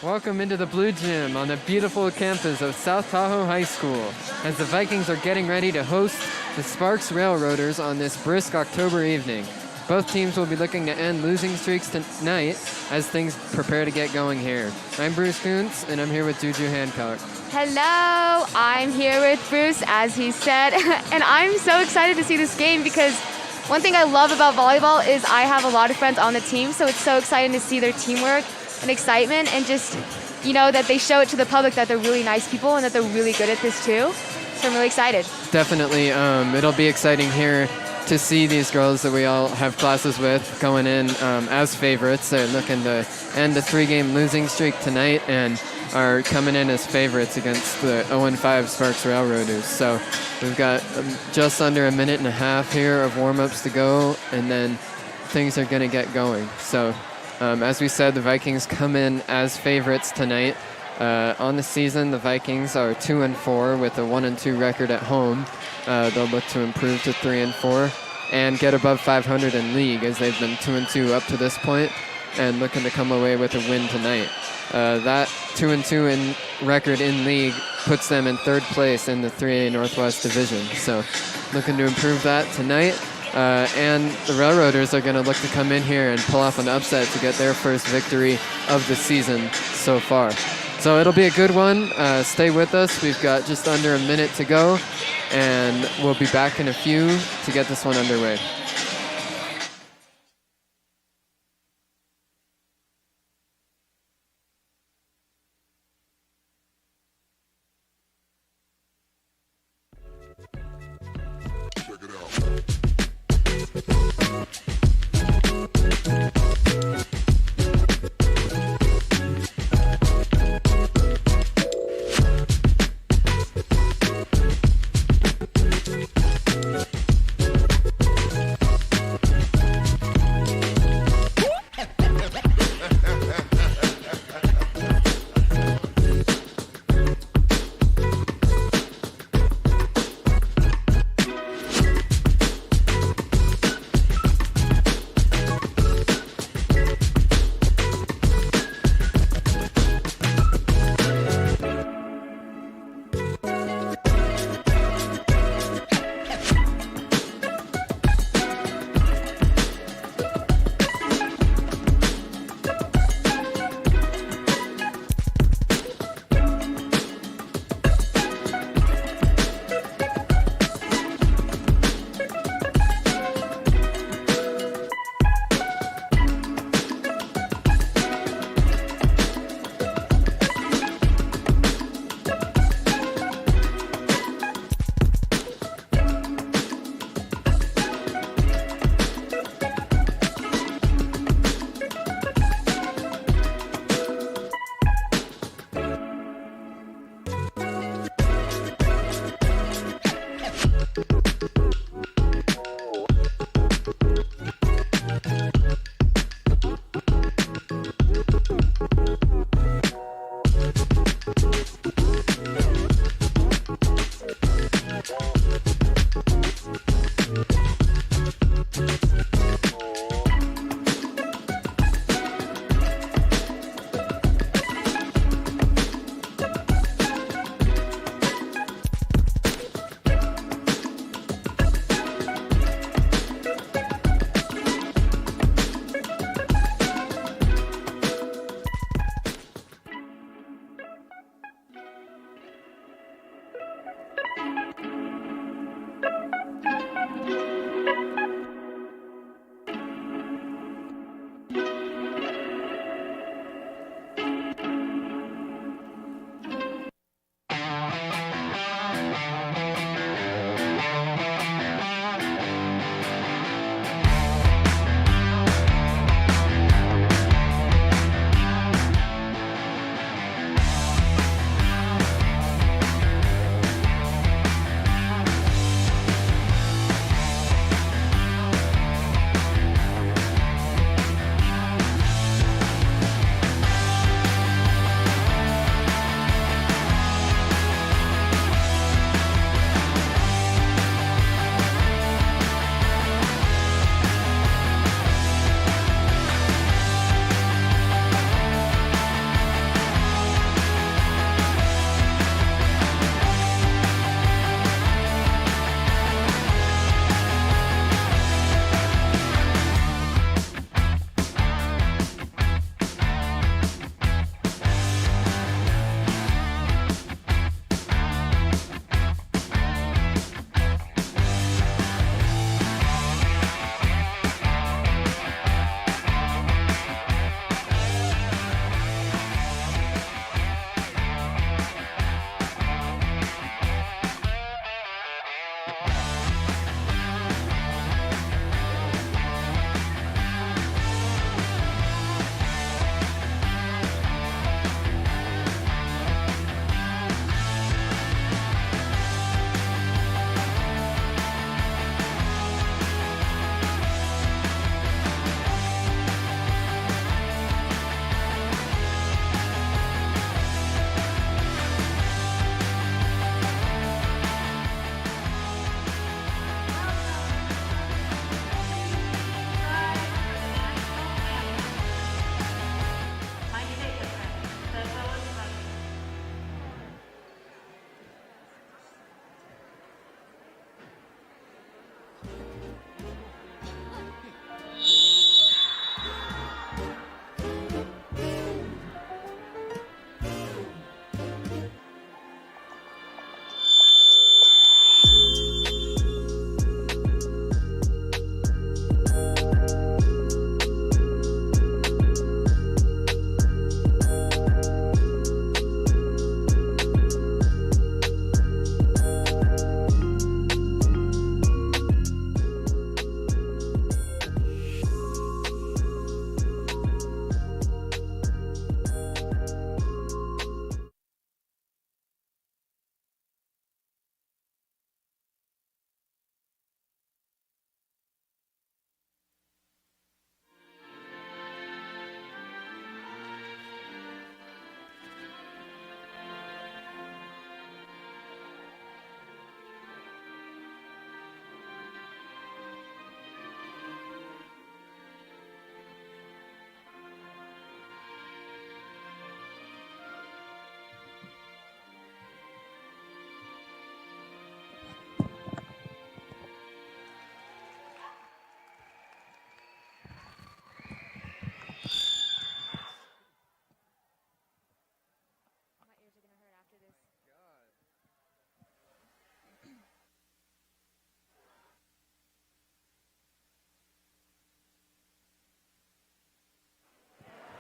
Welcome into the Blue Gym on the beautiful campus of South Tahoe High School as the Vikings are getting ready to host the Sparks Railroaders on this brisk October evening. Both teams will be looking to end losing streaks tonight as things prepare to get going here. I'm Bruce Kuntz, and I'm here with Juju Hancock. Hello, I'm here with Bruce, as he said, and I'm so excited to see this game because one thing I love about volleyball is I have a lot of friends on the team, so it's so exciting to see their teamwork and excitement and just, that they show it to the public that they're really nice people and that they're really good at this too. So I'm really excited. Definitely. It'll be exciting here to see these girls that we all have classes with going in as favorites. They're looking to end a 3-game losing streak tonight and are coming in as favorites against the 0-5 Sparks Railroaders. So we've got just under a minute and a half here of warm-ups to go, and then things are going to get going. So as we said, the Vikings come in as favorites tonight. On the season, the Vikings are 2-4 with a 1-2 record at home. They'll look to improve to 3-4 and get above 500 in league, as they've been 2-2 up to this point and looking to come away with a win tonight. That 2-2 in record in league puts them in 3rd place in the 3A Northwest Division. So looking to improve that tonight. And the Railroaders are going to look to come in here and pull off an upset to get their first victory of the season so far. So it'll be a good one. Stay with us. We've got just under a minute to go, and we'll be back in a few to get this one underway.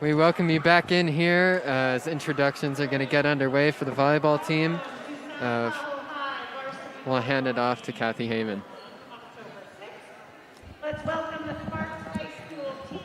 We welcome you back in here as introductions are going to get underway for the volleyball team. We'll hand it off to Kathy Heyman. Let's welcome the Sparks High School team.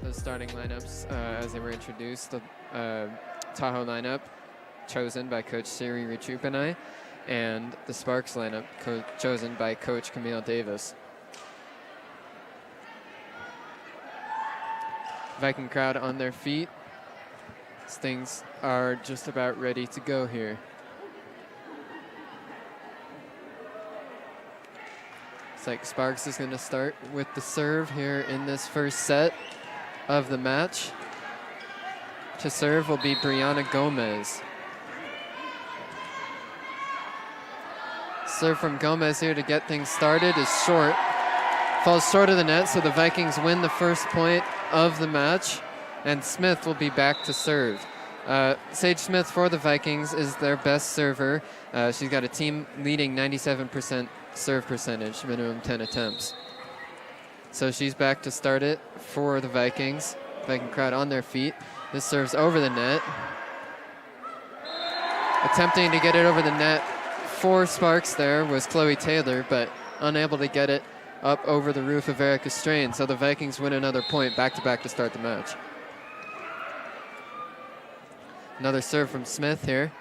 The starting lineups as they were introduced. The Tahoe lineup chosen by Coach Siri Richupanai, and the Sparks lineup chosen by Coach Camille Davis. Viking crowd on their feet. Things are just about ready to go here. It's like Sparks is going to start with the serve here in this first set of the match. To serve will be Brianna Gomez. Serve from Gomez here to get things started is short. Falls short of the net, so the Vikings win the first point of the match, and Smith will be back to serve. Sage Smith for the Vikings is their best server. She's got a team leading 97% serve percentage, minimum 10 attempts. So she's back to start it for the Vikings. Viking crowd on their feet. This serves over the net. Attempting to get it over the net for Sparks there was Chloe Taylor, but unable to get it up over the roof of Erica Strain. So the Vikings win another point back-to-back to start the match. Another serve from Smith here.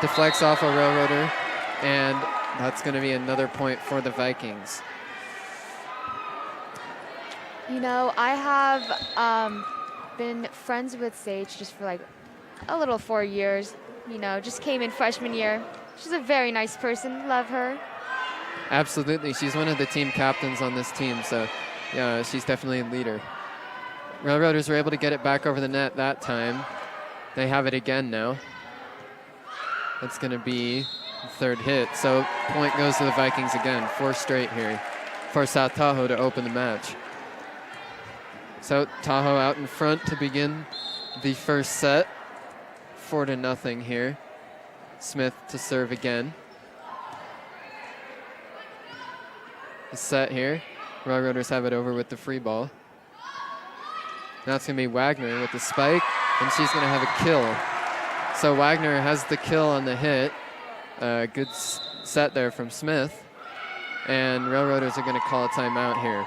Deflects off a railroader, and that's going to be another point for the Vikings. You know, I have been friends with Sage just for like a little 4 years. You know, just came in freshman year. She's a very nice person. Love her. Absolutely. She's one of the team captains on this team, so yeah, she's definitely a leader. Railroaders were able to get it back over the net that time. They have it again now. That's going to be the third hit. So point goes to the Vikings again. 4 straight here for South Tahoe to open the match. So Tahoe out in front to begin the first set. 4-0 here. Smith to serve again. The set here. Railroaders have it over with the free ball. Now it's going to be Wagner with the spike, and she's going to have a kill. So Wagner has the kill on the hit. Good set there from Smith. And Railroaders are going to call a timeout here.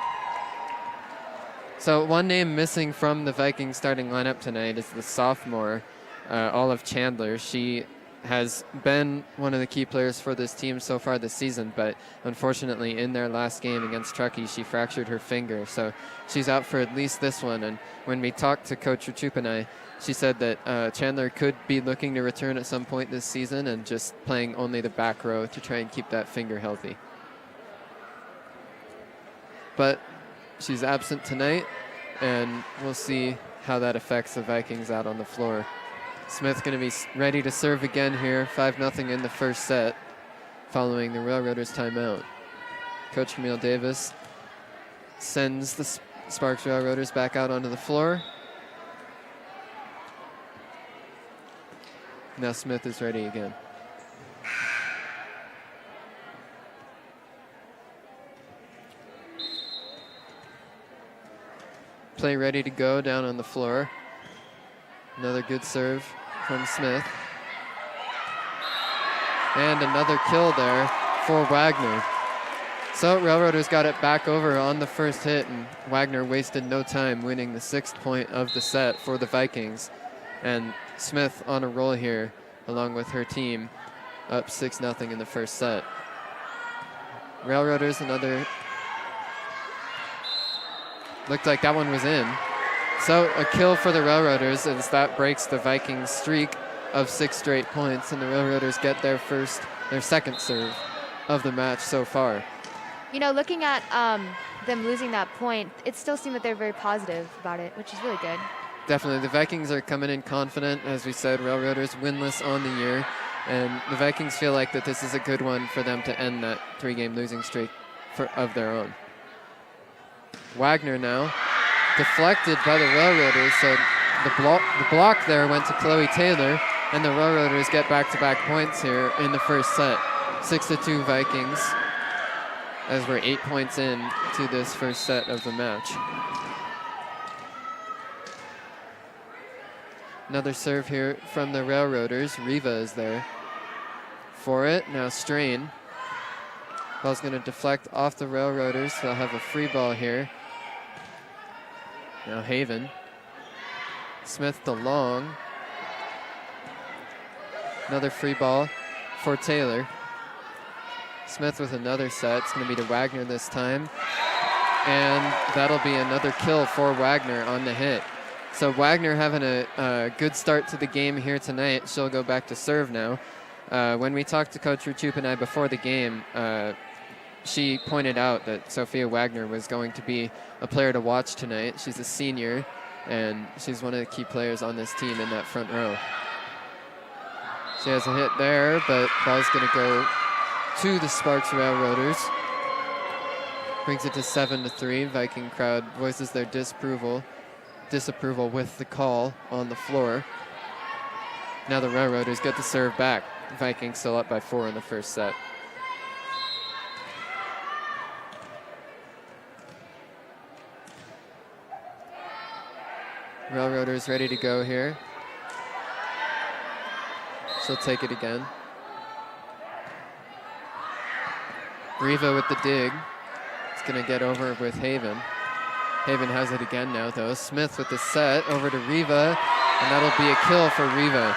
So one name missing from the Vikings starting lineup tonight is the sophomore, Olive Chandler. She has been one of the key players for this team so far this season, but unfortunately in their last game against Truckee, she fractured her finger. So she's out for at least this one. And when we talked to Coach Ruchupanai, she said that Chandler could be looking to return at some point this season and just playing only the back row to try and keep that finger healthy. But she's absent tonight, and we'll see how that affects the Vikings out on the floor. Smith going to be ready to serve again here, 5-0 in the first set, following the Railroaders timeout. Coach Camille Davis sends the Sparks Railroaders back out onto the floor. Now Smith is ready again. Play ready to go down on the floor. Another good serve from Smith. And another kill there for Wagner. So Railroaders got it back over on the first hit, and Wagner wasted no time, winning the 6th point of the set for the Vikings. And Smith on a roll here, along with her team, up 6-0 in the first set. Railroaders, another. Looked like that one was in. So a kill for the Railroaders, as that breaks the Vikings streak of 6 straight points, and the Railroaders get their second serve of the match so far. You know, looking at them losing that point, it still seemed that they're very positive about it, which is really good. Definitely. The Vikings are coming in confident. As we said, Railroaders winless on the year, and the Vikings feel like that this is a good one for them to end that 3-game losing streak of their own. Wagner now, deflected by the Railroaders, so the block there went to Chloe Taylor, and the Railroaders get back-to-back points here in the first set. 6-2 Vikings, as we're 8 points in to this first set of the match. Another serve here from the Railroaders. Riva is there for it. Now Strain. Ball's going to deflect off the Railroaders. They'll have a free ball here. Now Haven. Smith to long. Another free ball for Taylor. Smith with another set. It's going to be to Wagner this time. And that'll be another kill for Wagner on the hit. So Wagner having a good start to the game here tonight. She'll go back to serve now. When we talked to Coach Ruchupanai before the game, she pointed out that Sophia Wagner was going to be a player to watch tonight. She's a senior, and she's one of the key players on this team in that front row. She has a hit there, but ball's going to go to the Sparks Railroaders. Brings it to 7-3. Viking crowd voices their disapproval with the call on the floor. Now the Railroaders get to serve back. Vikings still up by 4 in the first set. Railroaders ready to go here. She'll take it again. Riva with the dig. It's going to get over with Haven. Haven has it again now, though. Smith with the set over to Riva, and that'll be a kill for Riva.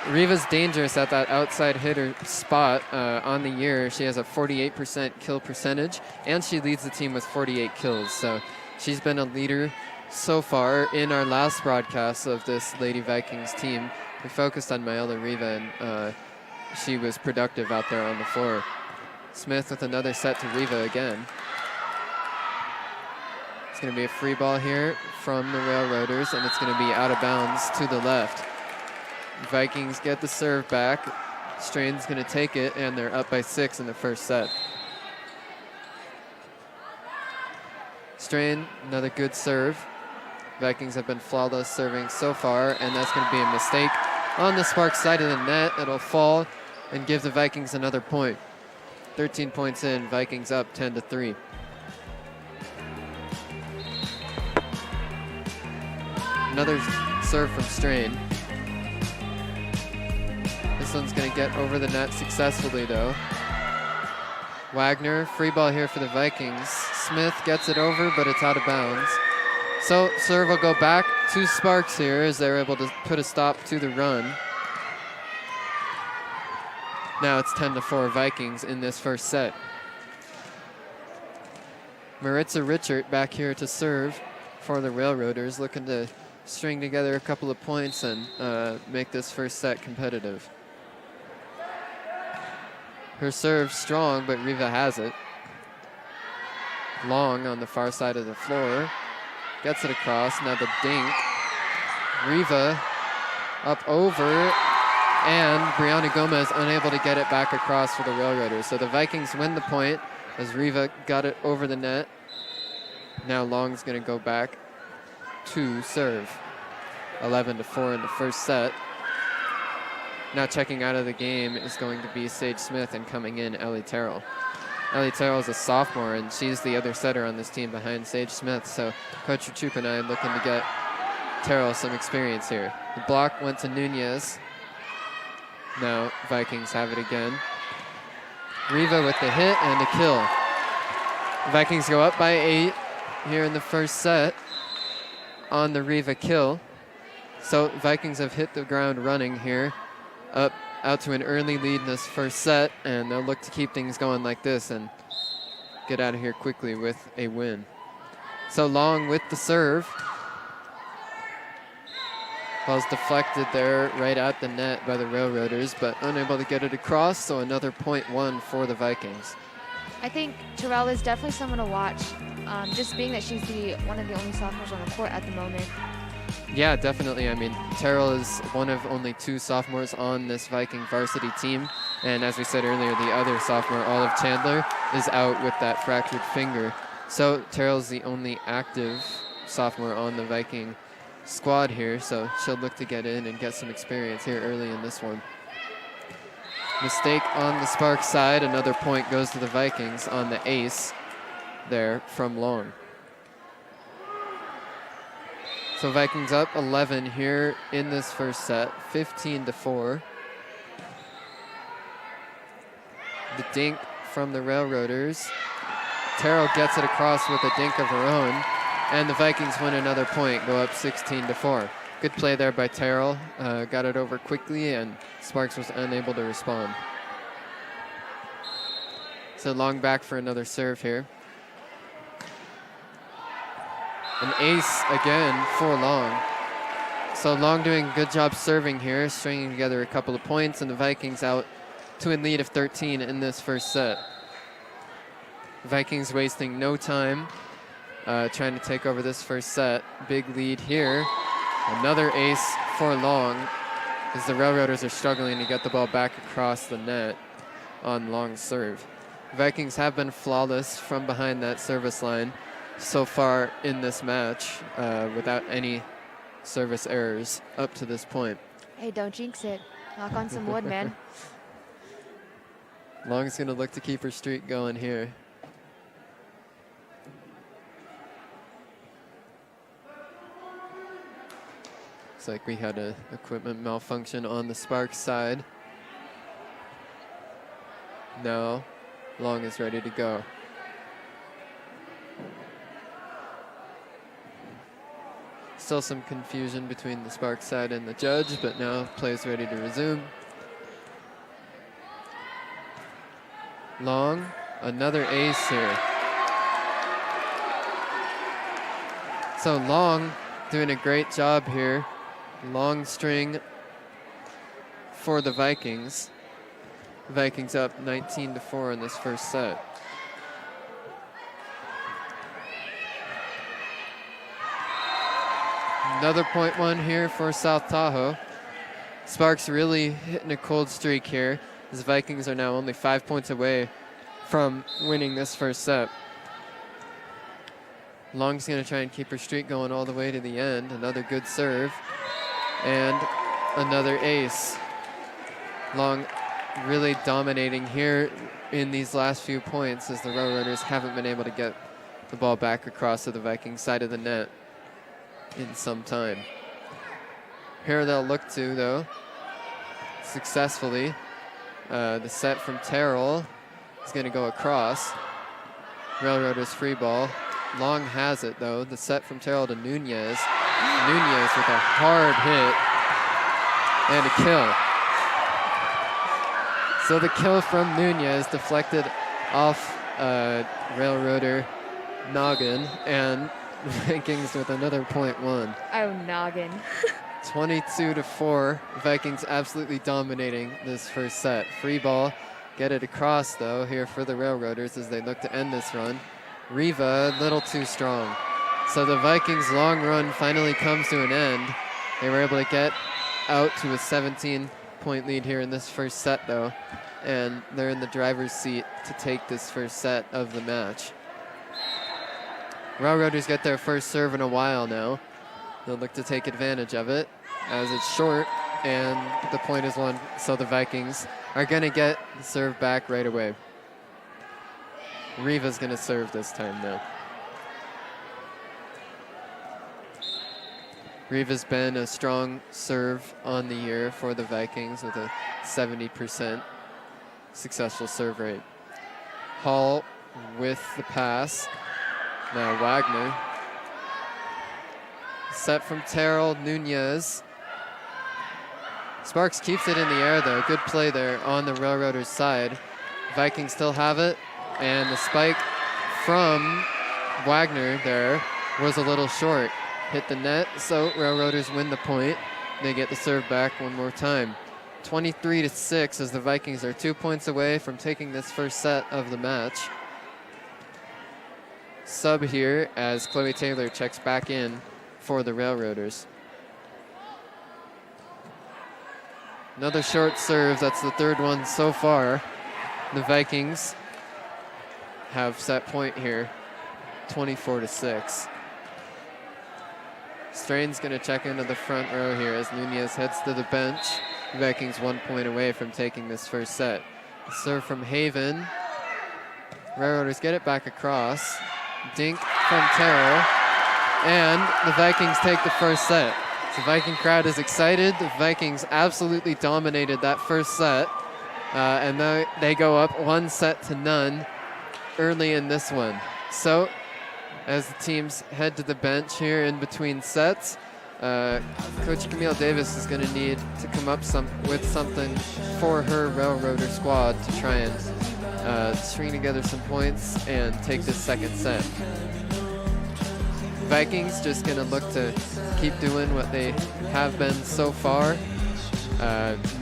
Riva's dangerous at that outside hitter spot on the year. She has a 48% kill percentage, and she leads the team with 48 kills. So she's been a leader so far. In our last broadcast of this Lady Vikings team, we focused on Maela Riva, and she was productive out there on the floor. Smith with another set to Riva again. It's going to be a free ball here from the Railroaders, and it's going to be out of bounds to the left. Vikings get the serve back. Strain's going to take it, and they're up by 6 in the first set. Strain, another good serve. Vikings have been flawless serving so far, and that's going to be a mistake on the Sparks side of the net. It'll fall and give the Vikings another point. 13 points in, Vikings up 10-3. Another serve from Strain. This one's going to get over the net successfully, though. Wagner, free ball here for the Vikings. Smith gets it over, but it's out of bounds. So serve will go back to Sparks here as they're able to put a stop to the run. Now it's 10-4 Vikings in this first set. Maritza Richert back here to serve for the Railroaders, looking to string together a couple of points and make this first set competitive. Her serve strong, but Riva has it. Long on the far side of the floor. Gets it across, now the dink. Riva up over, and Brianna Gomez unable to get it back across for the Railroaders. So the Vikings win the point as Riva got it over the net. Now Long's gonna go back to serve. 11-4 in the first set. Now checking out of the game is going to be Sage Smith, and coming in Ellie Terrell. Ellie Terrell is a sophomore, and she's the other setter on this team behind Sage Smith. So Coach Rachup and I are looking to get Terrell some experience here. The block went to Nunez. Now Vikings have it again. Riva with the hit and a kill. Vikings go up by 8 here in the first set on the Riva kill. So Vikings have hit the ground running here, up out to an early lead in this first set, and they'll look to keep things going like this and get out of here quickly with a win. So Long with the serve. Ball's deflected there right at the net by the Railroaders, but unable to get it across, so another .1 for the Vikings. I think Terrell is definitely someone to watch, just being that she's one of the only sophomores on the court at the moment. Yeah, definitely. I mean, Terrell is one of only 2 sophomores on this Viking varsity team. And as we said earlier, the other sophomore, Olive Chandler, is out with that fractured finger. So Terrell's the only active sophomore on the Viking squad here. So she'll look to get in and get some experience here early in this one. Mistake on the Sparks side. Another point goes to the Vikings on the ace there from Long. So Vikings up 11 here in this first set, 15-4. The dink from the Railroaders. Terrell gets it across with a dink of her own, and the Vikings win another point, go up 16-4. Good play there by Terrell, got it over quickly, and Sparks was unable to respond. So Long back for another serve here. An ace again for Long. So Long doing a good job serving here, stringing together a couple of points, and the Vikings out to a lead of 13 in this first set. Vikings wasting no time trying to take over this first set. Big lead here. Another ace for Long as the Railroaders are struggling to get the ball back across the net on Long's serve. Vikings have been flawless from behind that service line so far in this match, without any service errors up to this point. Hey, don't jinx it. Knock on some wood, man. Long's going to look to keep her streak going here. Looks like we had an equipment malfunction on the Sparks side. Now, Long is ready to go. Still some confusion between the Sparks side and the judge, but now play is ready to resume. Long, another ace here. So Long doing a great job here. Long string for the Vikings. Vikings up 19-4 in this first set. Another .1 here for South Tahoe. Sparks really hitting a cold streak here, as the Vikings are now only 5 points away from winning this first set. Long's going to try and keep her streak going all the way to the end. Another good serve. And another ace. Long really dominating here in these last few points, as the Railroaders haven't been able to get the ball back across to the Viking side of the net in some time. Here they'll look to, though, successfully. The set from Terrell is going to go across. Railroaders free ball. Long has it, though. The set from Terrell to Nunez. Nunez with a hard hit and a kill. So the kill from Nunez deflected off Railroader noggin, and the Vikings with another point won. Oh, noggin. 22-4. Vikings absolutely dominating this first set. Free ball. Get it across, though, here for the Railroaders as they look to end this run. Riva, a little too strong. So the Vikings' long run finally comes to an end. They were able to get out to a 17-point lead here in this first set, though. And they're in the driver's seat to take this first set of the match. Railroaders get their first serve in a while now. They'll look to take advantage of it as it's short, and the point is won. So the Vikings are going to get the serve back right away. Riva's going to serve this time now. Riva's been a strong serve on the year for the Vikings with a 70% successful serve rate. Hall with the pass. Now Wagner. Set from Terrell Nunez. Sparks keeps it in the air, though. Good play there on the Railroaders' side. Vikings still have it, and the spike from Wagner there was a little short. Hit the net, so Railroaders win the point. They get the serve back one more time. 23-6 as the Vikings are 2 points away from taking this first set of the match. Sub here as Chloe Taylor checks back in for the Railroaders. Another short serve, that's the third one so far. The Vikings have set point here, 24-6. Strain's gonna check into the front row here as Nunez heads to the bench. The Vikings 1 point away from taking this first set. Serve from Haven. Railroaders get it back across. Dink from Terrell. And the Vikings take the first set. The Viking crowd is excited. The Vikings absolutely dominated that first set. And they go up 1-0 early in this one. So as the teams head to the bench here in between sets, Coach Camille Davis is going to need to come up with something for her Railroader squad to try and string together some points and take this second set. Vikings just going to look to keep doing what they have been so far.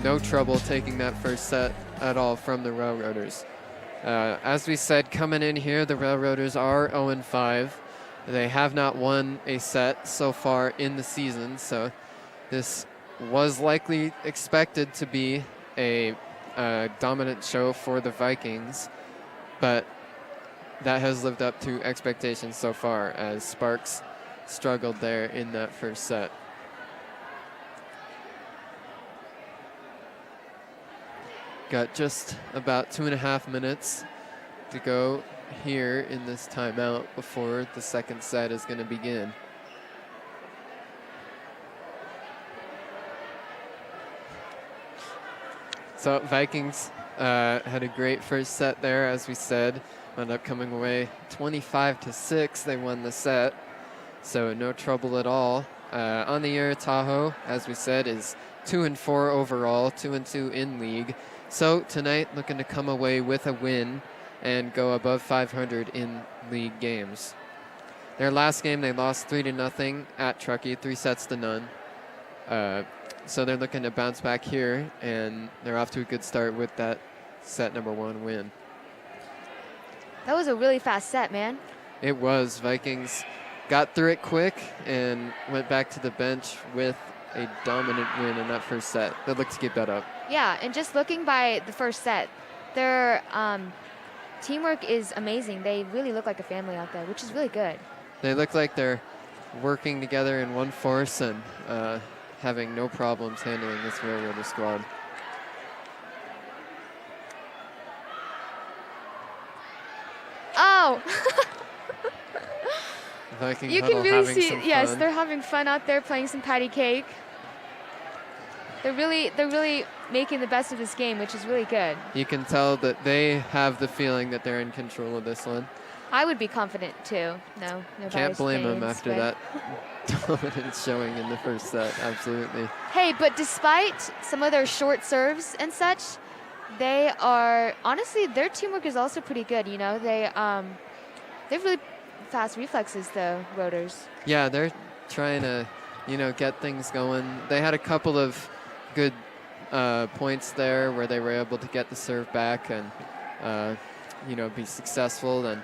No trouble taking that first set at all from the Railroaders. As we said, coming in here, the Railroaders are 0-5. They have not won a set so far in the season, so this was likely expected to be a dominant show for the Vikings, but that has lived up to expectations so far as Sparks struggled there in that first set. Got just about 2.5 minutes to go here in this timeout before the second set is going to begin. So Vikings had a great first set there, as we said. Wound up coming away 25-6. They won the set, so no trouble at all. On the year, Tahoe, as we said, is 2-4 overall, 2-2 in league. So tonight, looking to come away with a win and go above 500 in league games. Their last game, they lost 3-0 at Truckee, 3-0. So they're looking to bounce back here, and they're off to a good start with that set number 1 win. That was a really fast set, man. It was. Vikings got through it quick and went back to the bench with a dominant win in that first set. They'd look to keep that up. Yeah, and just looking by the first set, their teamwork is amazing. They really look like a family out there, which is really good. They look like they're working together in one force and having no problems handling this Railroader squad. Oh! Viking You huddle can really having see, some yes, fun. they're having fun out there playing some patty cake. They're really making the best of this game, which is really good. You can tell that they have the feeling that they're in control of this one. I would be confident too. No Can't bias blame them fades, after but- that dominant showing in the first set, absolutely. Hey, but despite some of their short serves and such, They are, honestly, their teamwork is also pretty good, you know. They have really fast reflexes, the Rotors. Yeah, they're trying to, get things going. They had a couple of good points there where they were able to get the serve back and, be successful. And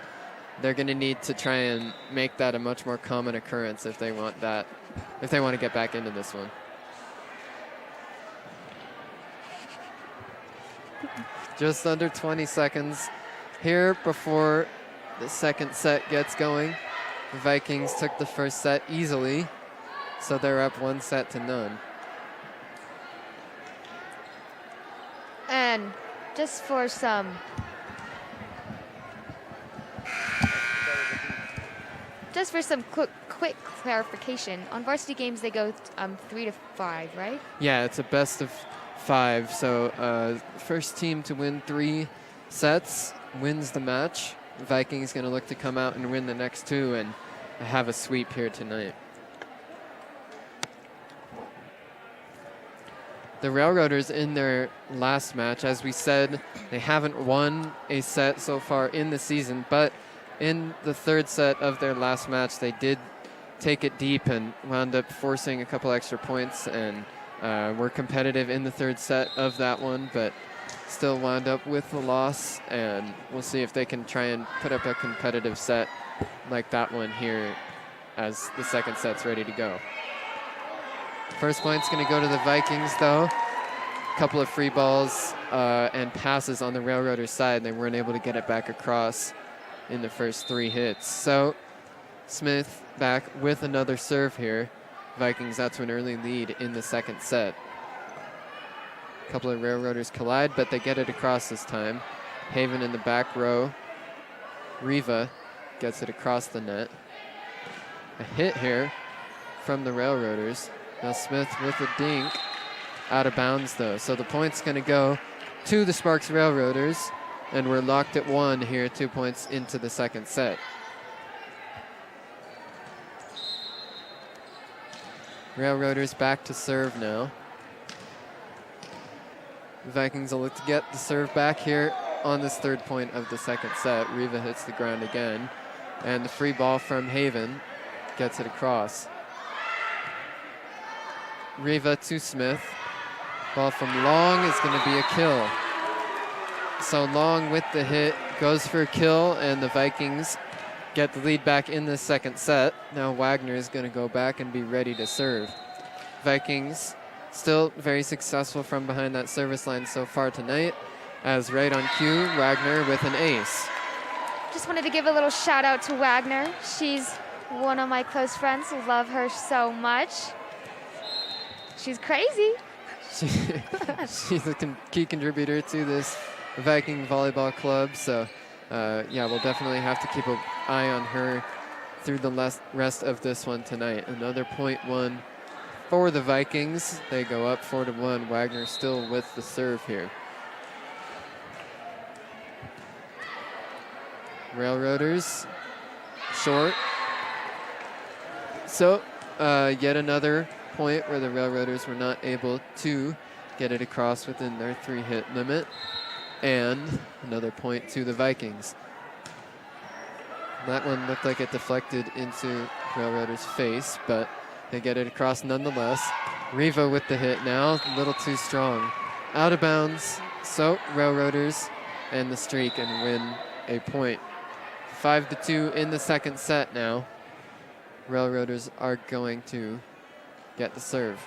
they're going to need to try and make that a much more common occurrence if they want to get back into this one. Just under 20 seconds here before the second set gets going. The Vikings took the first set easily, so they're up 1-0. And just for some quick clarification, on varsity games they go 3 to 5, right? Yeah, it's a best of 5. So first team to win 3 sets wins the match. The Vikings going to look to come out and win the next 2 and have a sweep here tonight. The Railroaders in their last match, as we said, they haven't won a set so far in the season, but in the third set of their last match, they did take it deep and wound up forcing a couple extra points and were competitive in the third set of that one, but still wound up with the loss, and we'll see if they can try and put up a competitive set like that one here as the second set's ready to go. First point's going to go to the Vikings, though. A couple of free balls and passes on the Railroaders' side. They weren't able to get it back across in the first 3 hits. So Smith back with another serve here. Vikings, that's an early lead in the second set. A couple of Railroaders collide, but they get it across this time. Haven in the back row. Riva gets it across the net. A hit here from the Railroaders. Now Smith with a dink. Out of bounds, though. So the point's going to go to the Sparks Railroaders, and we're locked at 1 here, 2 points into the second set. Railroaders back to serve now. The Vikings will look to get the serve back here on this third point of the second set. Riva hits the ground again, and the free ball from Haven gets it across. Riva to Smith. Ball from Long is going to be a kill. So Long with the hit goes for a kill, and the Vikings get the lead back in the second set. Now Wagner is going to go back and be ready to serve. Vikings still very successful from behind that service line so far tonight, as right on cue, Wagner with an ace. Just wanted to give a little shout out to Wagner. She's one of my close friends. Love her so much. She's crazy. She's a key contributor to this Viking volleyball club. So, yeah, we'll definitely have to keep an eye on her through the rest of this one tonight. Another point one for the Vikings. They go up 4-1. Wagner still with the serve here. Railroaders short. So, yet another point where the Railroaders were not able to get it across within their 3-hit limit, and another point to the Vikings. That one looked like it deflected into Railroaders' face, but they get it across nonetheless. Riva with the hit now, a little too strong. Out of bounds, so Railroaders end the streak and win a point. 5-2 in the second set now. Railroaders are going to get the serve.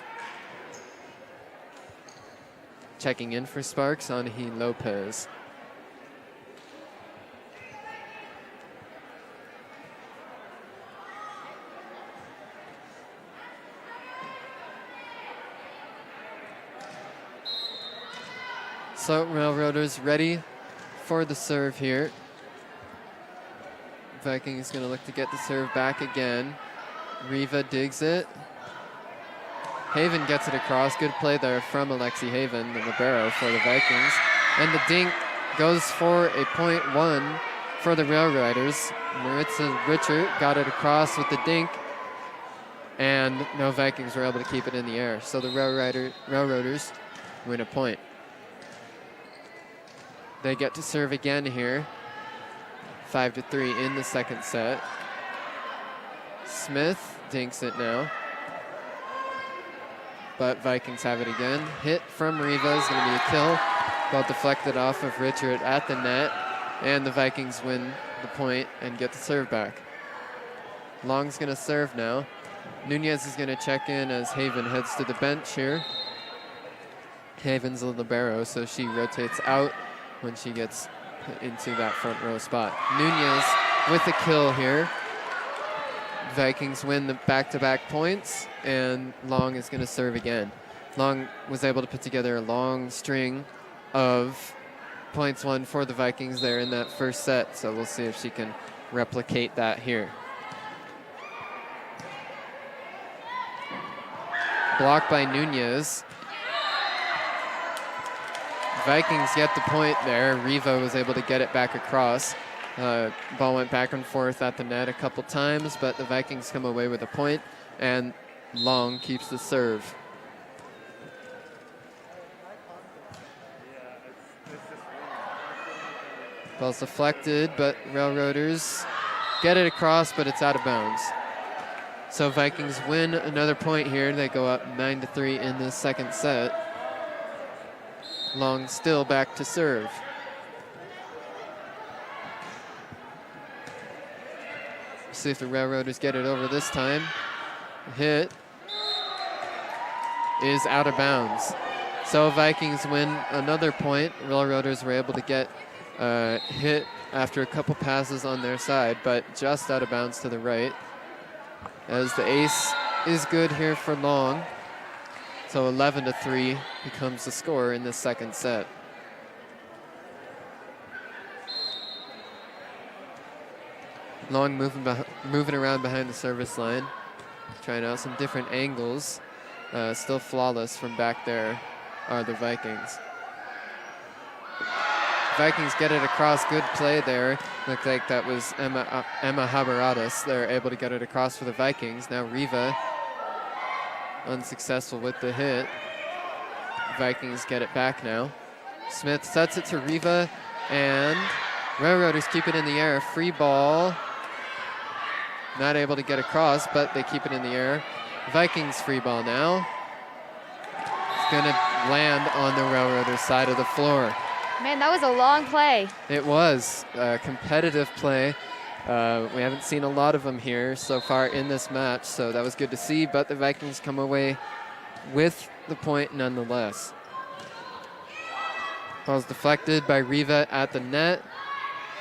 Checking in for Sparks, Anahi Lopez. So Railroaders ready for the serve here. Vikings going to look to get the serve back again. Riva digs it. Haven gets it across. Good play there from Alexi Haven, the libero for the Vikings. And the dink goes for a .1 for the Railroaders. Maritza Richard got it across with the dink, and no Vikings were able to keep it in the air. So the Railroaders win a point. they get to serve again here. 5-3 in the second set. Smith dinks it now. But Vikings have it again. Hit from Riva is going to be a kill. Ball deflected off of Richard at the net. And the Vikings win the point and get the serve back. Long's going to serve now. Nunez is going to check in as Haven heads to the bench here. Haven's a libero, so she rotates out when she gets into that front row spot. Nunez with the kill here. Vikings win the back-to-back points, and Long is going to serve again. Long was able to put together a long string of points won for the Vikings there in that first set, so we'll see if she can replicate that here. Blocked by Nunez. Vikings get the point there. Riva was able to get it back across. Ball went back and forth at the net a couple times, but the Vikings come away with a point, and Long keeps the serve. Ball's deflected, but Railroaders get it across, but it's out of bounds. So Vikings win another point here. They go up 9-3 in the second set. Long still back to serve. See if the Railroaders get it over this time. Hit is out of bounds. So Vikings win another point. Railroaders were able to get hit after a couple passes on their side, but just out of bounds to the right. As the ace is good here for Long. So 11-3 becomes the score in the second set. Long moving around behind the service line, trying out some different angles. Still flawless from back there are the Vikings. Vikings get it across. Good play there. Looked like that was Emma Haberadas. They're able to get it across for the Vikings. Now Riva unsuccessful with the hit. Vikings get it back now. Smith sets it to Riva, and Railroaders keep it in the air. Free ball. Not able to get across, but they keep it in the air. Vikings free ball now. It's going to land on the Railroaders side of the floor. Man, that was a long play. It was a competitive play. We haven't seen a lot of them here so far in this match, so that was good to see, but the Vikings come away with the point nonetheless. Ball's deflected by Riva at the net,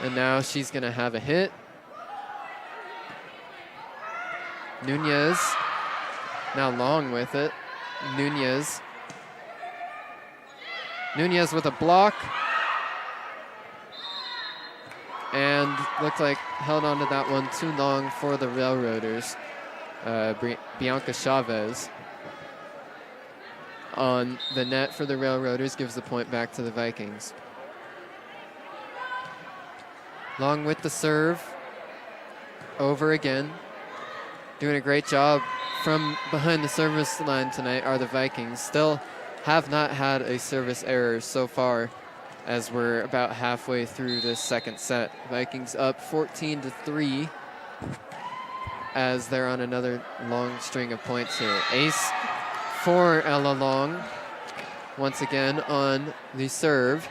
and now she's going to have a hit. Nunez, now Long with it. Nunez with a block. And looked like held onto that one too long for the Railroaders. Bianca Chavez on the net for the Railroaders gives the point back to the Vikings. Long with the serve. Over again. Doing a great job from behind the service line tonight are the Vikings. Still have not had a service error so far, as we're about halfway through this second set. Vikings up 14-3 as they're on another long string of points here. Ace for Ella Long, once again on the serve,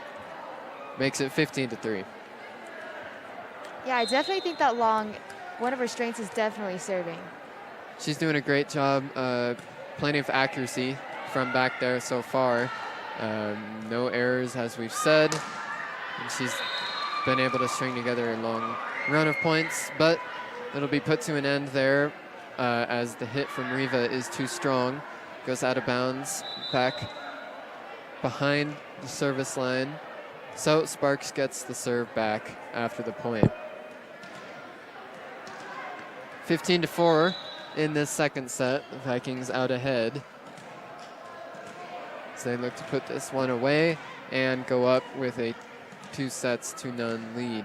makes it 15-3. Yeah, I definitely think that Long, one of her strengths is definitely serving. She's doing a great job, plenty of accuracy from back there so far. No errors, as we've said. And she's been able to string together a long run of points, but it'll be put to an end there as the hit from Riva is too strong. Goes out of bounds, back behind the service line. So Sparks gets the serve back after the point. 15-4 in this second set. The Vikings out ahead. They look to put this one away and go up with a 2-0 lead.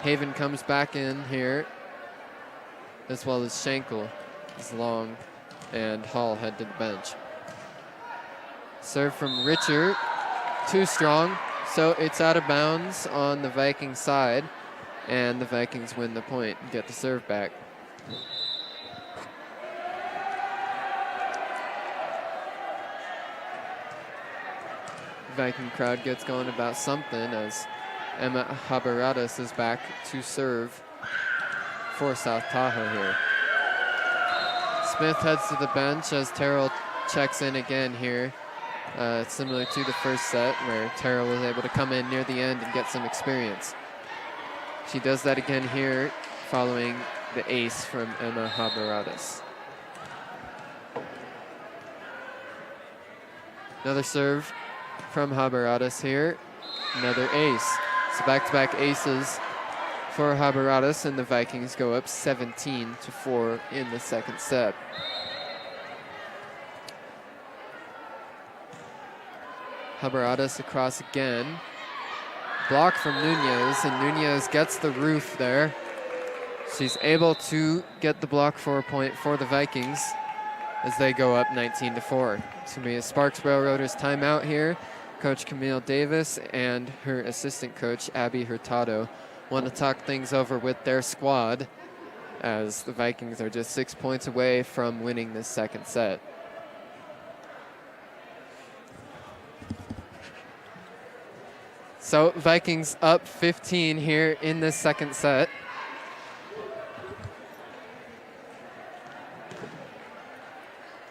Haven comes back in here, as well as Schenkel, as Long and Hall head to the bench. Serve from Richard too strong, so it's out of bounds on the Viking side, and the Vikings win the point and get the serve back. Viking crowd gets going about something as Emma Habaradas is back to serve for South Tahoe here. Smith heads to the bench as Terrell checks in again here. Similar to the first set where Terrell was able to come in near the end and get some experience. She does that again here following the ace from Emma Habaradas. Another serve from Habaradas here. Another ace. So back-to-back aces for Habaradas, and the Vikings go up 17-4 in the second set. Habaradas across again. Block from Nunez, and Nunez gets the roof there. She's able to get the block for a point for the Vikings as they go up 19-4. It's gonna be a Sparks Railroaders timeout here. Coach Camille Davis and her assistant coach, Abby Hurtado, want to talk things over with their squad as the Vikings are just 6 points away from winning this second set. So Vikings up 15 here in this second set.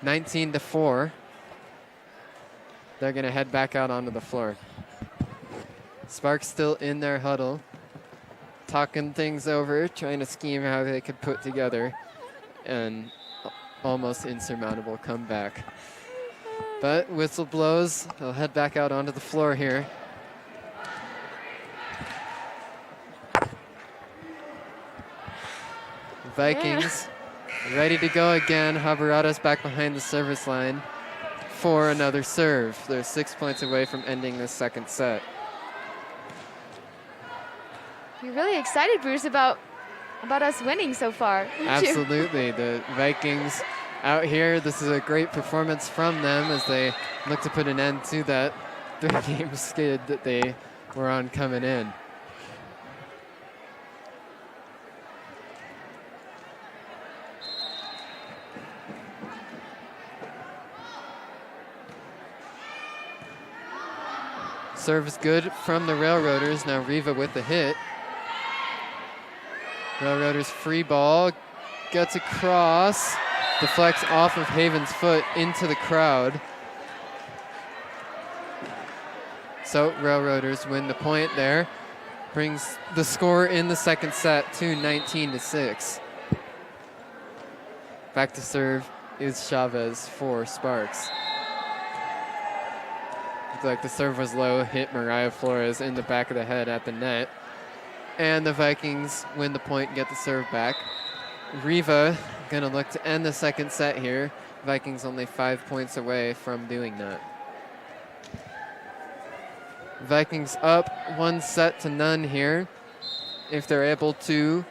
(19-4). They're going to head back out onto the floor. Sparks still in their huddle, talking things over, trying to scheme how they could put together an almost insurmountable comeback. But whistle blows, they'll head back out onto the floor here. Vikings ready to go again. Habaradas back behind the service line for another serve. They're 6 points away from ending this second set. You're really excited, Bruce, about us winning so far. Absolutely. The Vikings out here, this is a great performance from them as they look to put an end to that 3-game skid that they were on coming in. Serve is good from the Railroaders. Now Riva with the hit. Railroaders free ball, gets across, deflects off of Haven's foot into the crowd. So Railroaders win the point there. Brings the score in the second set to 19-6. Back to serve is Chavez for Sparks. Like the serve was low, hit Mariah Flores in the back of the head at the net. And the Vikings win the point and get the serve back. Riva gonna look to end the second set here. Vikings only 5 points away from doing that. Vikings up 1-0 here. If they're able to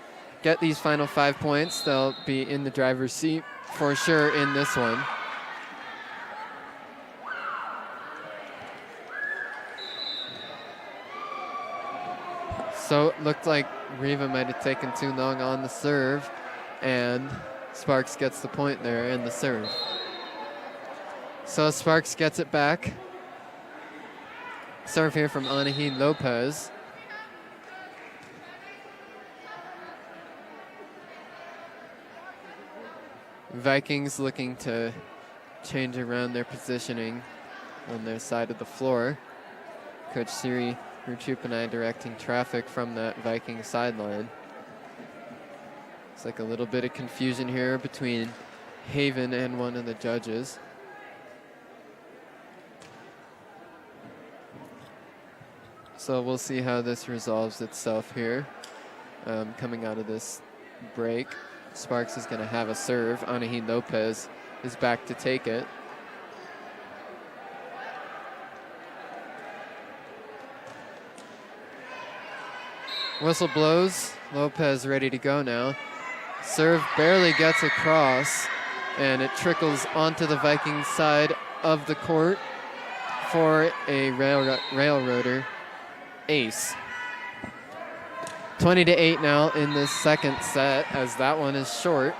get these final 5 points, they'll be in the driver's seat for sure in this one. So it looked like Riva might have taken too long on the serve, and Sparks gets the point there in the serve. So Sparks gets it back. Serve here from Anahi Lopez. Vikings looking to change around their positioning on their side of the floor. Coach Siri Ruchupanai directing traffic from that Viking sideline. It's like a little bit of confusion here between Haven and one of the judges. So we'll see how this resolves itself here. Coming out of this break, Sparks is going to have a serve. Anahi Lopez is back to take it. Whistle blows. Lopez ready to go now. Serve barely gets across, and it trickles onto the Vikings side of the court for a Railroader ace. 20-8 now in this second set, as that one is short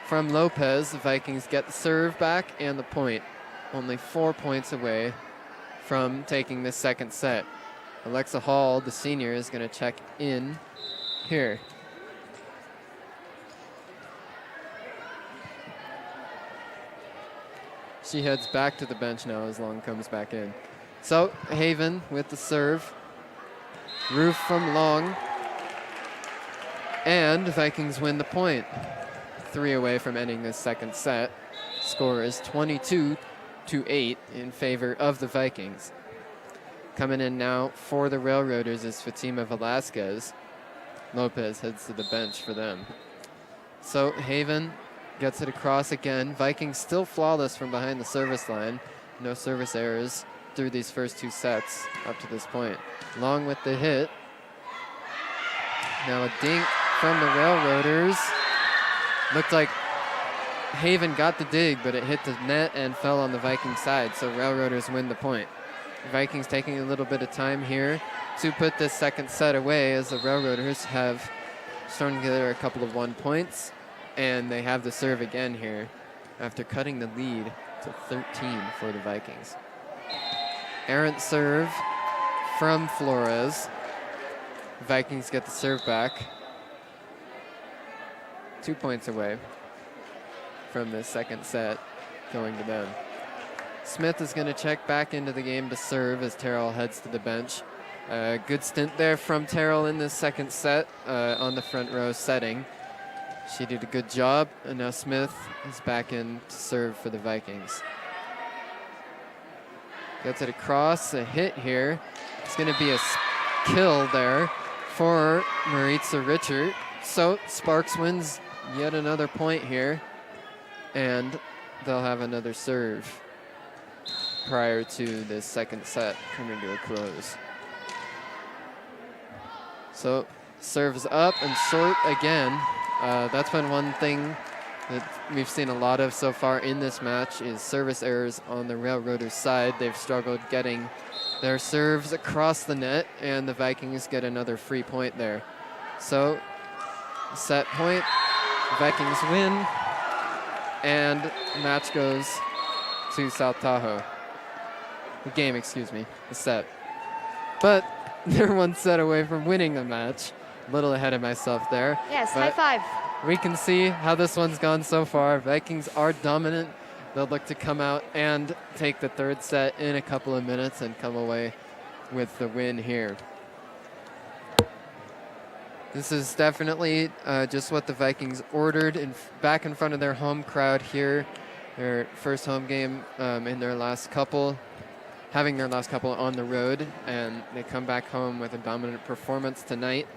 from Lopez. The Vikings get the serve back and the point. Only 4 points away from taking this second set. Alexa Hall, the senior, is going to check in here. She heads back to the bench now as Long comes back in. So Haven with the serve. Roof from Long. And Vikings win the point. 3 away from ending this second set. Score is 22-8 in favor of the Vikings. Coming in now for the Railroaders is Fatima Velasquez. Lopez heads to the bench for them. So Haven gets it across again. Vikings still flawless from behind the service line. No service errors through these first 2 sets up to this point. Long with the hit. Now a dink from the Railroaders. Looked like Haven got the dig, but it hit the net and fell on the Viking side, so Railroaders win the point. Vikings taking a little bit of time here to put this second set away, as the Railroaders have strung together a couple of 1 points, and they have the serve again here after cutting the lead to 13 for the Vikings. Errant serve from Flores. Vikings get the serve back. 2 points away from this second set going to them. Smith is going to check back into the game to serve as Terrell heads to the bench. Good stint there from Terrell in this second set on the front row setting. She did a good job, and now Smith is back in to serve for the Vikings. Gets it across, a hit here. It's going to be a kill there for Maritza Richard. So Sparks wins yet another point here, and they'll have another serve prior to this second set coming to a close. So serves up and short again. That's been one thing that we've seen a lot of so far in this match is service errors on the Railroaders side. They've struggled getting their serves across the net, and the Vikings get another free point there. So set point, Vikings win, and the match goes to South Tahoe. The game, excuse me, the set. But they're 1 set away from winning the match. A little ahead of myself there. Yes, high five. We can see how this one's gone so far. Vikings are dominant. They'll look to come out and take the third set in a couple of minutes and come away with the win here. This is definitely just what the Vikings ordered back in front of their home crowd here. Their first home game in their last couple, having their last couple on the road, and they come back home with a dominant performance tonight.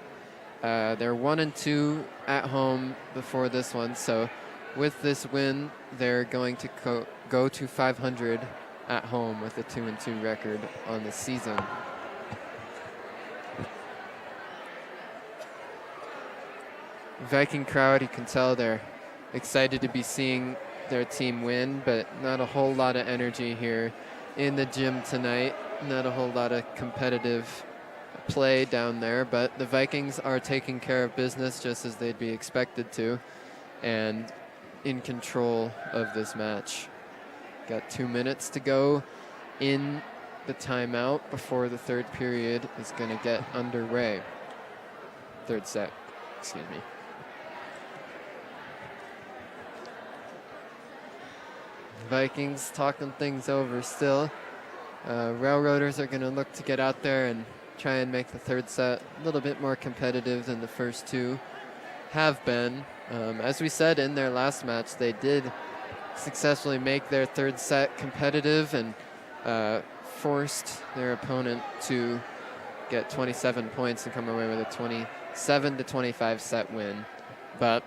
They're 1-2 at home before this one, so with this win, they're going to go to 500 at home with a 2-2 record on the season. Viking crowd, you can tell they're excited to be seeing their team win, but not a whole lot of energy here in the gym tonight. Not a whole lot of competitive play down there, but the Vikings are taking care of business just as they'd be expected to, and in control of this match. Got 2 minutes to go in the timeout before the third period is going to get underway. Third set, excuse me. Vikings talking things over still. Railroaders are going to look to get out there and try and make the third set a little bit more competitive than the first two have been. As we said in their last match, they did successfully make their third set competitive and forced their opponent to get 27 points and come away with a 27-25 set win. But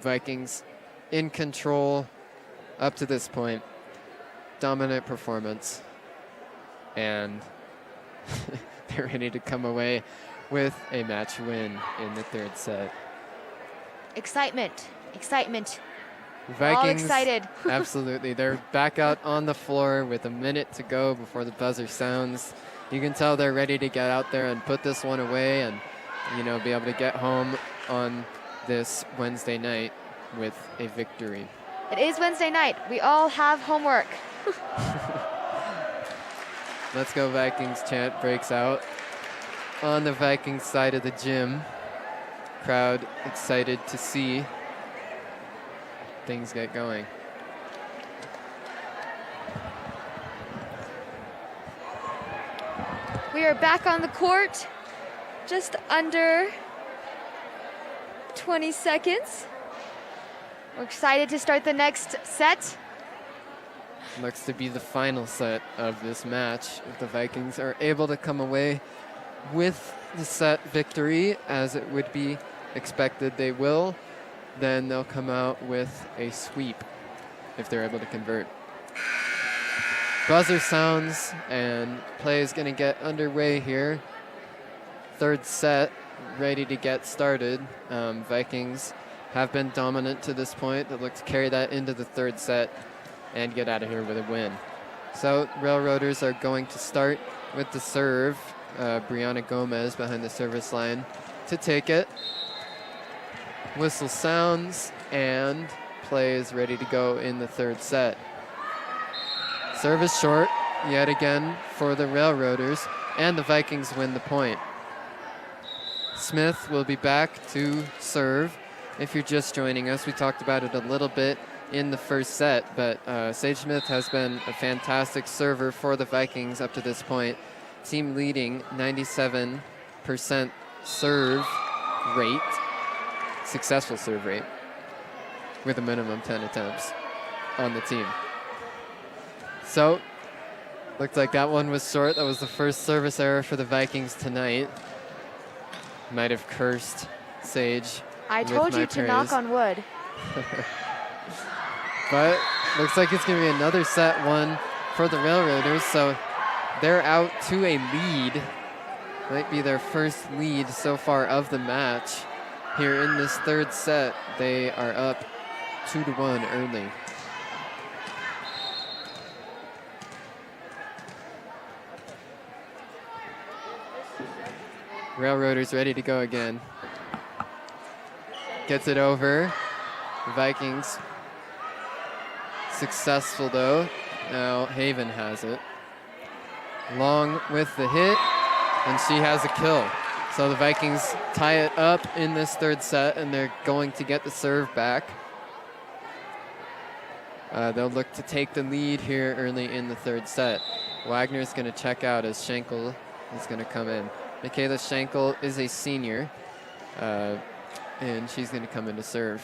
Vikings in control up to this point. Dominant performance. And they're ready to come away with a match win in the third set. Excitement, excitement. Vikings, all excited. absolutely. They're back out on the floor with a minute to go before the buzzer sounds. You can tell they're ready to get out there and put this one away and, be able to get home on this Wednesday night with a victory. It is Wednesday night. We all have homework. Let's go Vikings chant breaks out on the Vikings side of the gym. Crowd excited to see things get going. We are back on the court, just under 20 seconds. We're excited to start the next set. Looks to be the final set of this match. If the Vikings are able to come away with the set victory, as it would be expected they will, then they'll come out with a sweep if they're able to convert. Buzzer sounds and play is going to get underway here. Third set ready to get started. Vikings have been dominant to this point. They look to carry that into the third set and get out of here with a win. So Railroaders are going to start with the serve. Brianna Gomez behind the service line to take it. Whistle sounds and play is ready to go in the third set. Service short yet again for the Railroaders, and the Vikings win the point. Smith will be back to serve. If you're just joining us, we talked about it a little bit in the first set, but Sage Smith has been a fantastic server for the Vikings up to this point. Team leading 97% serve rate, successful serve rate, with a minimum 10 attempts on the team. So, looked like that one was short. That was the first service error for the Vikings tonight. Might have cursed Sage. I told you to knock on wood. But looks like it's going to be another set one for the Railroaders. So they're out to a lead. Might be their first lead so far of the match. Here in this third set, they are up 2-1 early. Railroaders ready to go again. Gets it over. Vikings successful though. Now Haven has it. Long with the hit, and she has a kill. So the Vikings tie it up in this third set, and they're going to get the serve back. They'll look to take the lead here early in the third set. Wagner's going to check out as Schenkel is going to come in. Michaela Schenkel is a senior, and she's going to come in to serve.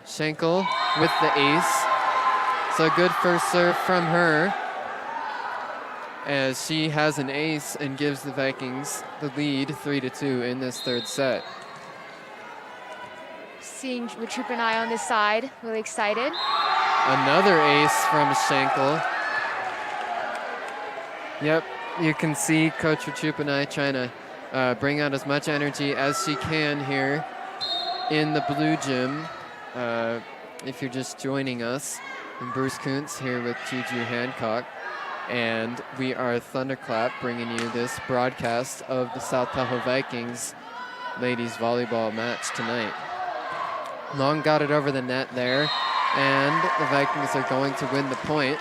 Schenkel with the ace. So good first serve from her, as she has an ace and gives the Vikings the lead 3-2 in this third set. Seeing Retroop and I on this side, really excited. Another ace from Schenkel. Yep, you can see Coach Retroop and I trying to bring out as much energy as she can here in the blue gym. If you're just joining us, I'm Bruce Kuntz here with Juju Hancock, and we are Thunderclap bringing you this broadcast of the South Tahoe Vikings ladies volleyball match tonight. Long got it over the net there, and the Vikings are going to win the point.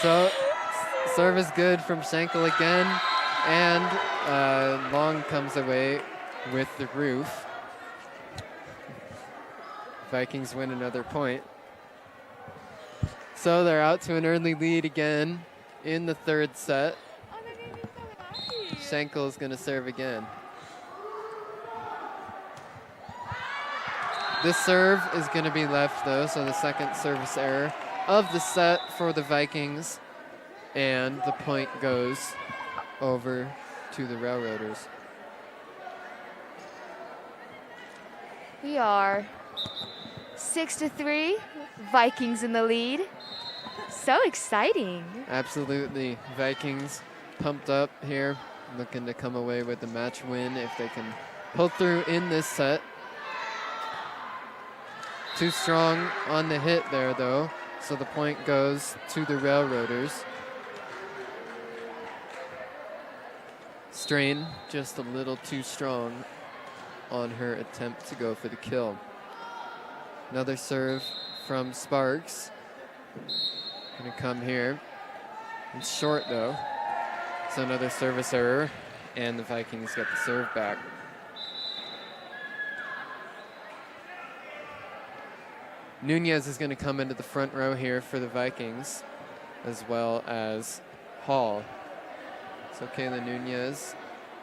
So, serve is good from Schenkel again, and Long comes away with the roof. Vikings win another point. So they're out to an early lead again in the third set. Schenkel is going to serve again. This serve is going to be left though, so the second service error of the set for the Vikings, and the point goes over to the Railroaders. We are 6-3, Vikings in the lead. So exciting. Absolutely. Vikings pumped up here, looking to come away with the match win if they can pull through in this set. Too strong on the hit there, though, so the point goes to the Railroaders. Strain just a little too strong on her attempt to go for the kill. Another serve from Sparks. Gonna come here. It's short though. So another service error, and the Vikings get the serve back. Nunez is gonna come into the front row here for the Vikings, as well as Hall. So Kayla Nunez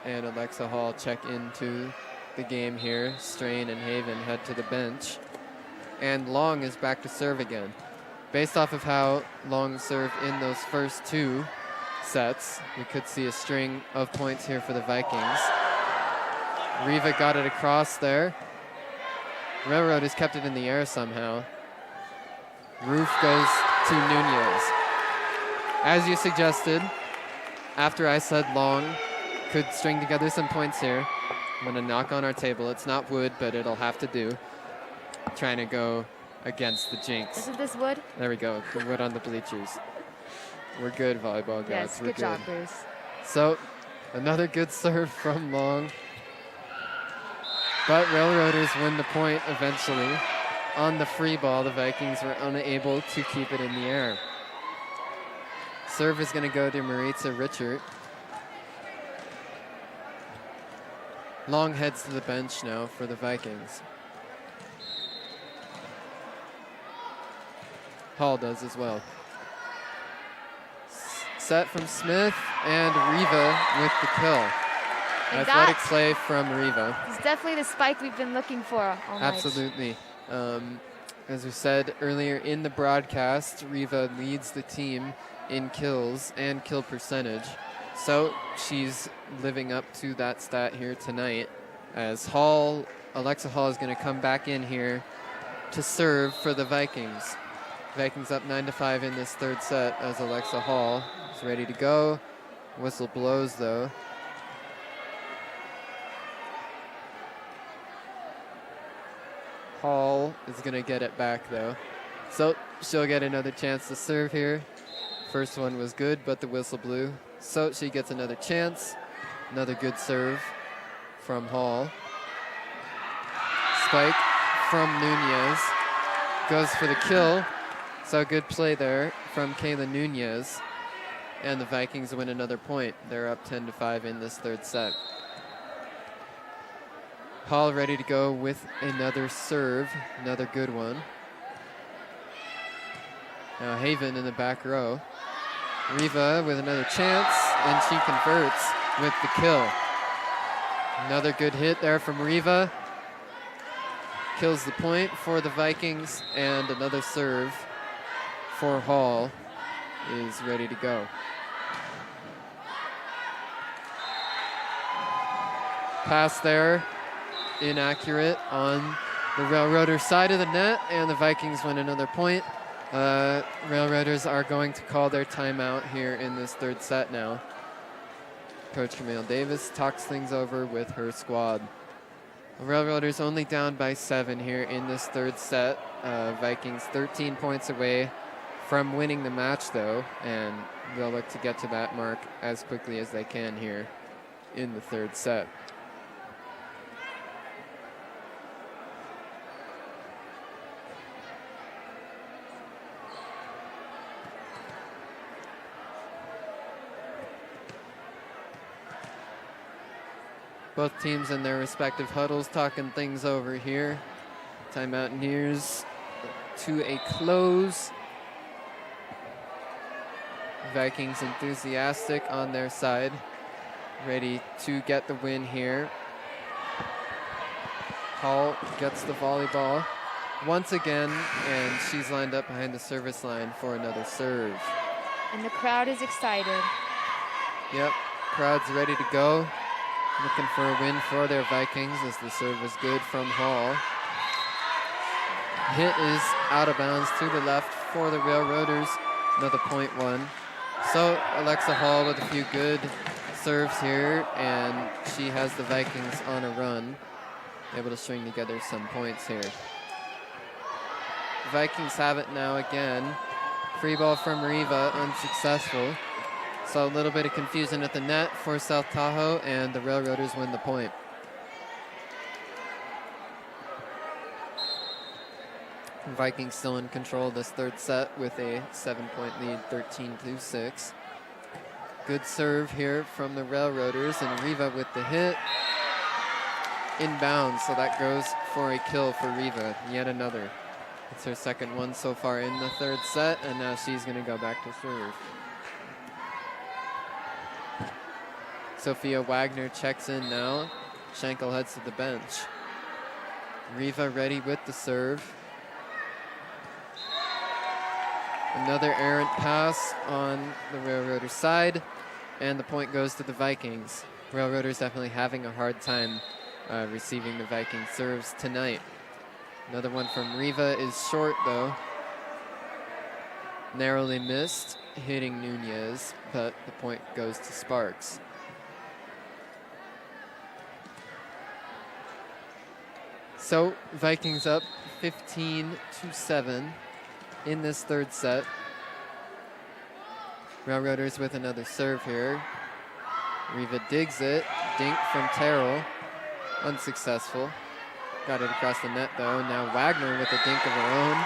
and Alexa Hall check into the game here. Strain and Haven head to the bench. And Long is back to serve again. Based off of how Long served in those first two sets, we could see a string of points here for the Vikings. Riva got it across there. Railroaders kept it in the air somehow. Roof goes to Nunez. As you suggested, after I said Long could string together some points here, I'm gonna knock on our table. It's not wood, but it'll have to do. Trying to go against the jinx. Isn't this wood? There we go, the wood on the bleachers. We're good, volleyball gods. Yes, We're good job, Bruce. So, another good serve from Long. But Railroaders win the point eventually. On the free ball, the Vikings were unable to keep it in the air. Serve is going to go to Maritza Richert. Long heads to the bench now for the Vikings. Hall does as well. Set from Smith, and Riva with the kill. And Athletic play from Riva. It's definitely the spike we've been looking for all night. Absolutely. As we said earlier in the broadcast, Riva leads the team in kills and kill percentage. So she's living up to that stat here tonight, as Alexa Hall is going to come back in here to serve for the Vikings. Vikings up 9-5 in this third set as Alexa Hall is ready to go. Whistle blows though. Hall is going to get it back though. So she'll get another chance to serve here. First one was good, but the whistle blew. So she gets another chance. Another good serve from Hall. Spike from Nunez. Goes for the kill. So good play there from Kayla Nunez. And the Vikings win another point. They're up 10-5 in this third set. Hall ready to go with another serve. Another good one. Now Haven in the back row. Riva with another chance, and she converts with the kill. Another good hit there from Riva. Kills the point for the Vikings, and another serve for Hall is ready to go. Pass there, inaccurate on the Railroader side of the net, and the Vikings win another point. Railroaders are going to call their timeout here in this third set now. Coach Camille Davis talks things over with her squad. The Railroaders only down by 7 here in this third set. Vikings 13 points away from winning the match though, and they'll look to get to that mark as quickly as they can here in the third set. Both teams in their respective huddles talking things over here. Timeout nears to a close. Vikings enthusiastic on their side, ready to get the win here. Hall gets the volleyball once again, and she's lined up behind the service line for another serve. And the crowd is excited. Yep, crowd's ready to go. Looking for a win for their Vikings as the serve was good from Hall. hit is out of bounds to the left for the Railroaders. Another point one. So Alexa Hall with a few good serves here, and she has the Vikings on a run, able to string together some points here. Vikings have it now again. Free ball from Riva, unsuccessful. So a little bit of confusion at the net for South Tahoe, and the Railroaders win the point. Vikings still in control of this third set with a 7-point lead, 13-6. Good serve here from the Railroaders, and Riva with the hit. Inbounds, so that goes for a kill for Riva, yet another. It's her second one so far in the third set, and now she's going to go back to serve. Sophia Wagner checks in now. Schenkel heads to the bench. Riva ready with the serve. Another errant pass on the Railroaders side, and the point goes to the Vikings. Railroaders definitely having a hard time receiving the Viking serves tonight. Another one from Riva is short though. Narrowly missed, hitting Nunez, but the point goes to Sparks. So Vikings up 15-7 in this third set. Railroaders with another serve here. Riva digs it, dink from Terrell, unsuccessful. Got it across the net though. Now Wagner with a dink of her own,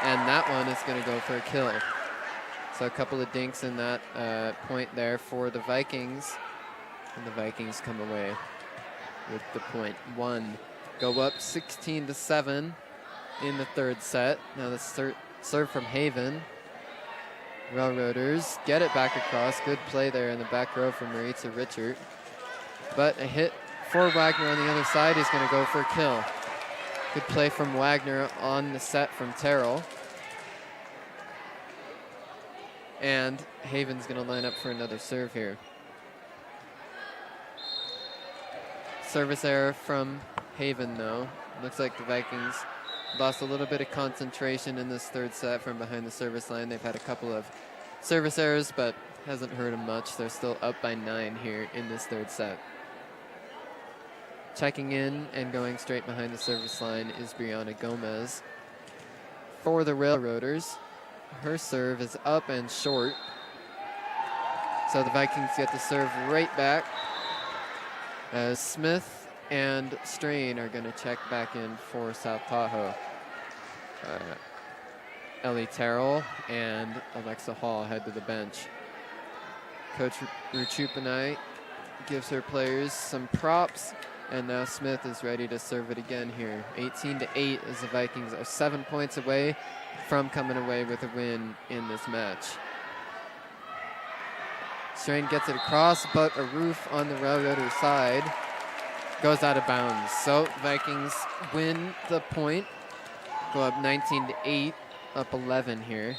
and that one is going to go for a kill. So a couple of dinks in that point there for the Vikings, and the Vikings come away with the point one. Go up 16-7 in the third set. Now the serve from Haven. Railroaders get it back across. Good play there in the back row from Maritza Richard. But a hit for Wagner on the other side is going to go for a kill. Good play from Wagner on the set from Terrell. And Haven's going to line up for another serve here. Service error from Haven though. Looks like the Vikings lost a little bit of concentration in this third set from behind the service line. They've had a couple of service errors, but hasn't hurt them much. They're still up by 9 here in this third set. Checking in and going straight behind the service line is Brianna Gomez. For the Railroaders, her serve is up and short. So the Vikings get the serve right back, as Smith and Strain are going to check back in for South Tahoe. Ellie Terrell and Alexa Hall head to the bench. Coach Ruchupanai gives her players some props, and now Smith is ready to serve it again here. 18-8 as the Vikings are 7 points away from coming away with a win in this match. Strain gets it across, but a roof on the Railroader side goes out of bounds. So Vikings win the point, go up 19-8, up 11 here.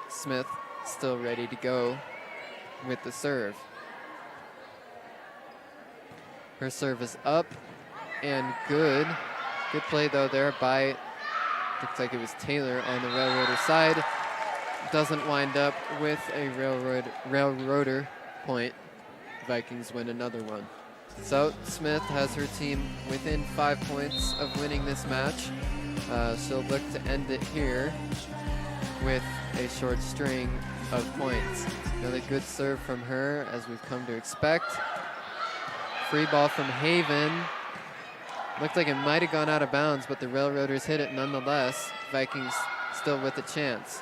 Smith still ready to go with the serve. Her serve is up and good. Good play though there by, looks like it was Taylor on the Railroader side. Doesn't wind up with a Railroader point. Vikings win another one. So Smith has her team within 5 points of winning this match. She'll look to end it here with a short string of points. Another good serve from her, as we've come to expect. Free ball from Haven. Looked like it might have gone out of bounds, but the Railroaders hit it nonetheless. Vikings still with a chance.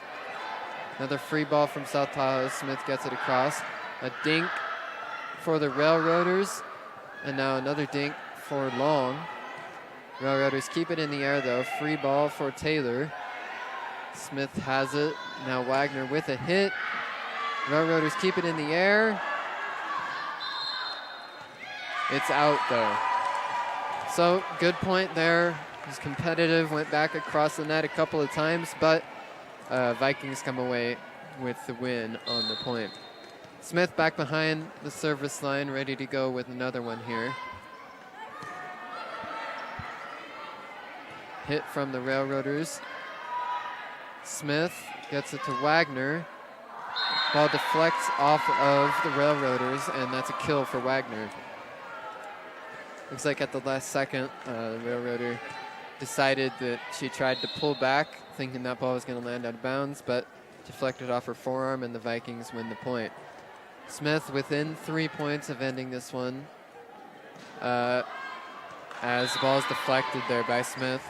Another free ball from South Tahoe. Smith gets it across. A dink for the Railroaders. And now another dink for Long. Railroaders keep it in the air though. Free ball for Taylor. Smith has it. Now Wagner with a hit. Railroaders keep it in the air. It's out though. So good point there. It was competitive, went back across the net a couple of times, but Vikings come away with the win on the point. Smith back behind the service line, ready to go with another one here. hit from the Railroaders. Smith gets it to Wagner. Ball deflects off of the Railroaders, and that's a kill for Wagner. Looks like at the last second, the Railroader decided that she tried to pull back, thinking that ball was going to land out of bounds, but deflected off her forearm, and the Vikings win the point. Smith within 3 points of ending this one, as the ball is deflected there by Smith.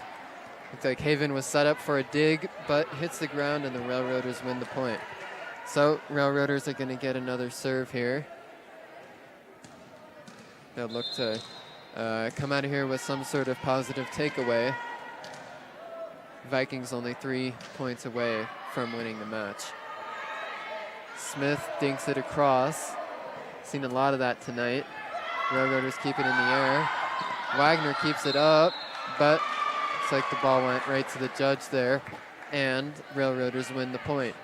Looks like Haven was set up for a dig, but hits the ground, and the Railroaders win the point. So Railroaders are going to get another serve here. They'll look to come out of here with some sort of positive takeaway. Vikings only 3 points away from winning the match. Smith dinks it across. Seen a lot of that tonight. Railroaders keep it in the air. Wagner keeps it up, but looks like the ball went right to the judge there, and Railroaders win the point.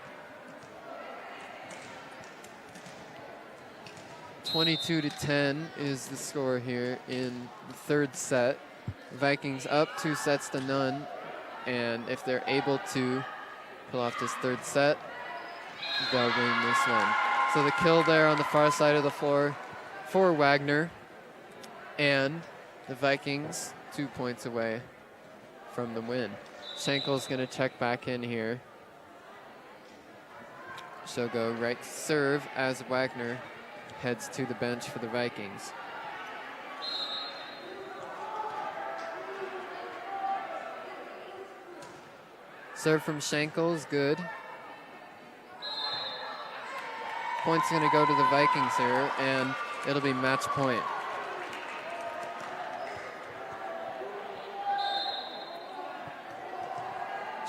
22-10 is the score here in the third set. Vikings up 2-0, and if they're able to pull off this third set, they'll win this one. So the kill there on the far side of the floor for Wagner, and the Vikings 2 points away from the win. Schenkel's going to check back in here. She'll go right to serve as Wagner heads to the bench for the Vikings. Serve from Schenkel is good. Point's going to go to the Vikings here, and it'll be match point.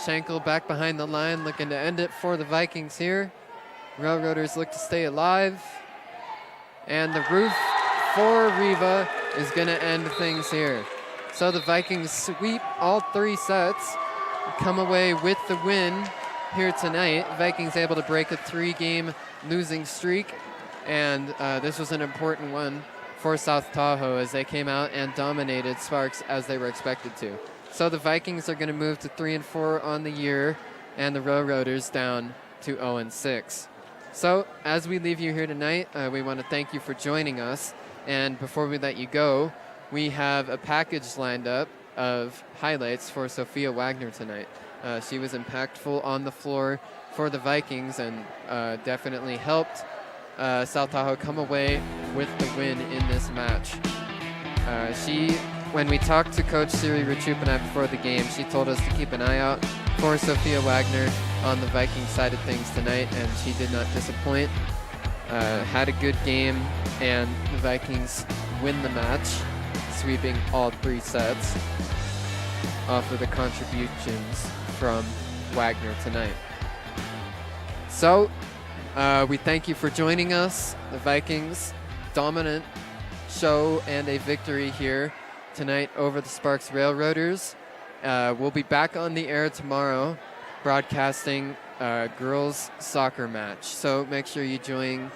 Schenkel back behind the line, looking to end it for the Vikings here. Railroaders look to stay alive. And the roof for Riva is going to end things here. So the Vikings sweep all 3 sets, come away with the win here tonight. Vikings able to break a 3-game losing streak, and this was an important one for South Tahoe as they came out and dominated Sparks as they were expected to. So the Vikings are going to move to 3-4 on the year, and the Railroaders down to 0-6. So as we leave you here tonight, we want to thank you for joining us. And before we let you go, we have a package lined up of highlights for Sophia Wagner tonight. She was impactful on the floor for the Vikings and definitely helped South Tahoe come away with the win in this match. When we talked to Coach Siri Rachupinat before the game, she told us to keep an eye out for Sophia Wagner on the Viking side of things tonight, and she did not disappoint. Had a good game, and the Vikings win the match, sweeping all 3 sets off of the contributions from Wagner tonight. So, we thank you for joining us. The Vikings, dominant show and a victory here tonight over the Sparks Railroaders. We'll be back on the air tomorrow broadcasting a girls soccer match. So make sure you join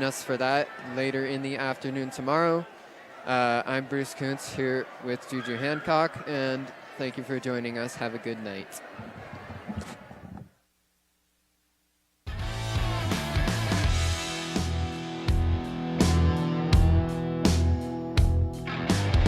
us for that later in the afternoon tomorrow. I'm Bruce Kuntz here with Juju Hancock, and thank you for joining us. Have a good night.